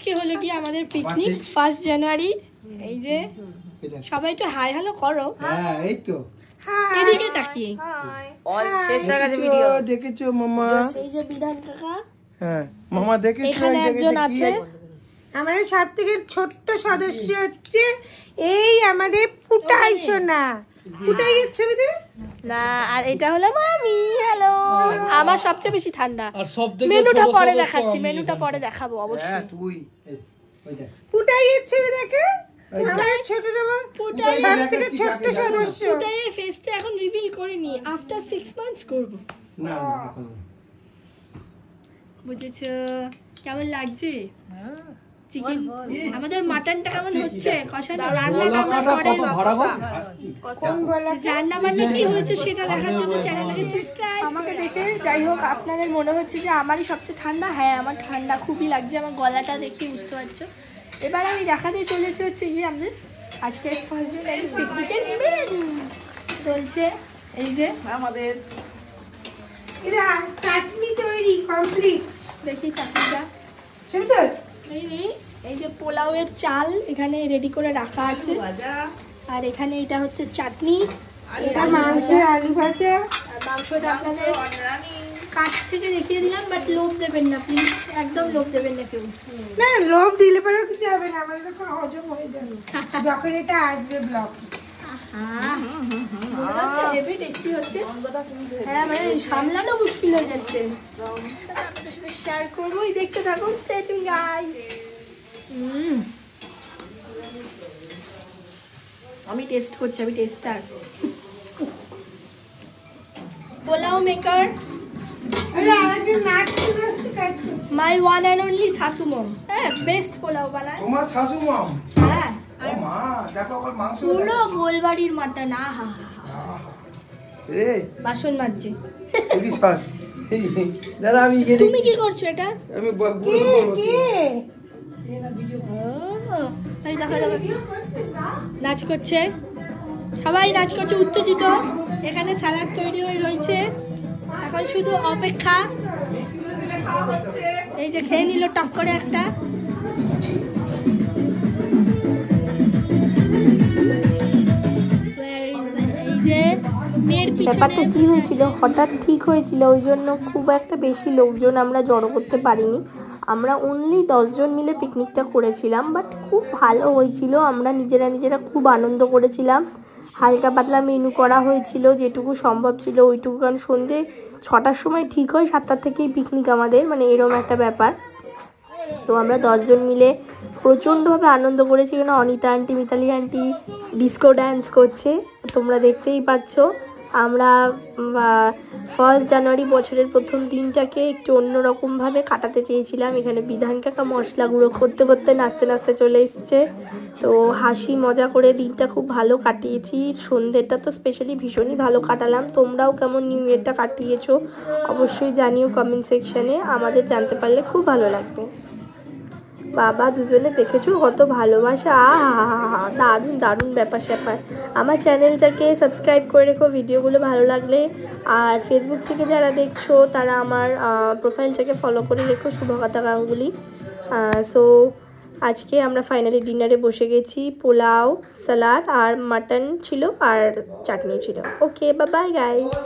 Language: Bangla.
আজকে হলো কি আমাদের পিকনিক 1 জানুয়ারি। এই যে সবাই একটু হাই হ্যালো করো। হ্যাঁ এই তো এদিকে তাকিয়ে অল শেষ হয়ে গেছে ভিডিও। দেখেছো মামা? এই যে বিধান কাকা, হ্যাঁ মামা দেখেছো? এখানে একজন আছে আমাদের সবথেকে ছোট্ট সদস্য হচ্ছে এই আমাদের পুটাই সোনা। পুটাই এর ছবি দে না, আর এটা হলো মামি। হ্যালো, আমার সবচেয়ে বেশি ঠান্ডা। মেনুটা পরে দেখাচ্ছি, মেনুটা পরে দেখাবো অবশ্যই। হ্যাঁ তুই ওই দেখ পুটাই এর ছবি দেখে আমাদের ছোট পুটাই সবথেকে ছোট্ট সদস্য। পুটাইয়ের ফেসটা এখন রিভিল করিনি, আফটার 6 মান্থস করব। না এখন বুঝেছো? কেমন লাগছে চিকেন? আমাদের মাটনটা কেমন হচ্ছে? কষানো রান্না বান্না কি হয়েছে সেটা দেখার জন্য চ্যানেলটাকে সাবস্ক্রাইব আমাকে দেখে। যাই হোক, আপনাদের মনে হচ্ছে যে আমারই সবচেয়ে ঠান্ডা। হ্যাঁ, আমার ঠান্ডা খুবই লাগছে, আমার গলাটা দেখে বুঝতে পারছো। এবার আমি দেখাতে চলেছি হচ্ছে গিয়ে আমাদের আজকে ফার্স্ট জানুয়ারি পিকনিকের মেনু চলছে। এই যে আমাদের এরা চাটনি তৈরি কমপ্লিট। দেখি চাটনিটা, ছবি তো এই যে পোলাওয়ের চাল এখানে রেডি করে রাখা আছে, আর এখানে এটা হচ্ছে চাটনি, এটা মাংস, আলু ভাজা। আর মাংসটা আপনাদের কাছ থেকে দেখিয়ে দিলাম, বাট লোভ দেবেন না প্লিজ, একদম লোভ দেবেন না কেউ। না লোভ দিলে পরে কিছু হবে না, আমাদের তখন হজম হয়ে যাবে যখন এটা আসবে ব্লগ। হেভি টেস্টি হচ্ছে। হ্যাঁ, মানে সামলানো মুশকিল হয়ে যাচ্ছে। আপনাদের সাথে শেয়ার করবো, দেখতে থাকুন, স্টে টিউন গাইস। আমি টেস্ট করছি, আমি taster. Pulao maker my one and only শাশু মম। হ্যাঁ, বেস্ট পোলাও বানায় তোমার শাশু মম। হ্যাঁ, ও মা দেখো আবার মাংস পুরো গোলবাড়ির মাটন। আহা রে বাসন মাজছে। দাদা আমি তুমি কি করছো এটা? আমি নাচ করছে, সবাই নাচ করছে উত্তেজিত। এখানে স্যালাড তৈরি হয়ে রয়েছে, এখন শুধু অপেক্ষা। এই যে খেয়ে নিল টক করে একটা। ব্যাপারটা কি হয়েছিল, হঠাৎ ঠিক হয়েছিল, ওই জন্য খুব একটা বেশি লোকজন আমরা জড়ো করতে পারিনি। আমরা অনলি 10 জন মিলে পিকনিকটা করেছিলাম, বাট খুব ভালো হয়েছিল। আমরা নিজেরা খুব আনন্দ করেছিলাম। হালকা পাতলা মেনু করা হয়েছিল, যেটুকু সম্ভব ছিল ওইটুকু, কারণ সন্ধে 6টার সময় ঠিক হয়, 7টার থেকেই পিকনিক আমাদের, মানে এরকম একটা ব্যাপার। তো আমরা 10 জন মিলে প্রচণ্ডভাবে আনন্দ করেছি। কেন Anita aunty, Mitali aunty disco dance করছে, তোমরা দেখতেই পাচ্ছ। আমরা 1 জানুয়ারি বছরের প্রথম দিনটাকে একটু অন্যরকমভাবে কাটাতে চেয়েছিলাম। এখানে বিধান কাকা মশলা গুঁড়ো করতে করতে নাচতে নাচতে চলে এসছে। তো হাসি মজা করে দিনটা খুব ভালো কাটিয়েছি। সন্ধ্যেটা তো স্পেশালি ভীষণই ভালো কাটালাম। তোমরাও কেমন নিউ ইয়ারটা কাটিয়েছো অবশ্যই জানিও কমেন্ট সেকশানে, আমাদের জানতে পারলে খুব ভালো লাগবে। বাবা দুজনে দেখেছো কত ভালোবাসা, দারুণ দারুণ ব্যাপার স্যাপার। আমার চ্যানেলটাকে সাবস্ক্রাইব করে রেখো ভিডিওগুলো ভালো লাগলে, আর ফেসবুক থেকে যারা দেখছো তারা আমার প্রোফাইলটাকে ফলো করে রেখো, শুভকথা গাঙ্গুলি। সো আজকে আমরা ফাইনালি ডিনারে বসে গেছি। পোলাও, স্যালাড আর মাটন ছিল, আর চাটনি ছিল। ওকে, বাই বাই গাইস।